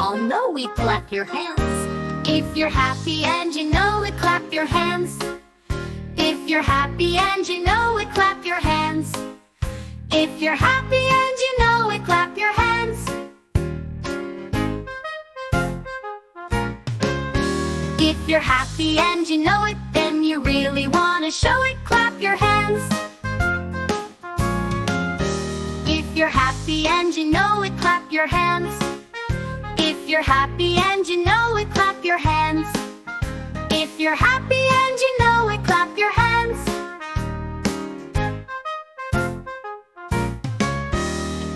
all know it, clap your hands. If you're happy and you know it, clap your hands. If you're happy and you know it, clap your hands. If you're happy and you know it, clap your hands. If you're happy and you know it, then you really want to show it, clap your hands. If you're happy and you know it, clap your hands. If you're happy and you know it, clap your hands. If you're happy and you know it, clap your hands.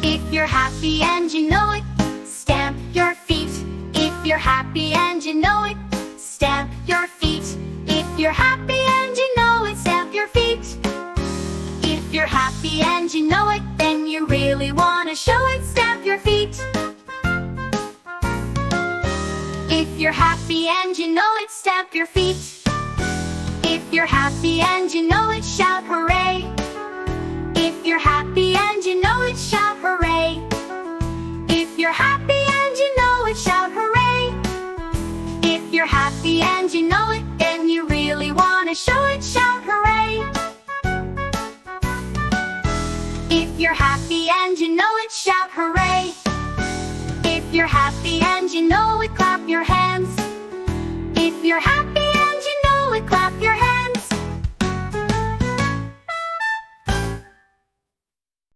If you're happy and you know it, stamp your feet. If you're happy and you know it, stamp your feet. If you're happy and you know it, stamp your feet. If you're happy and you know it, then you really want to show it, stamp your feet. If you're happy and you know it, stamp your feet. If you're happy and you know it, shout hooray. If you're happy and you know it, shout hooray. If you're happy and you know it, shout hooray. If you're happy and you know it, then you really want to show it, shout hooray. If you're happy and you know it, shout hooray. If you're happy and you know it, clap your hands. If you're happy and you know it, clap your hands.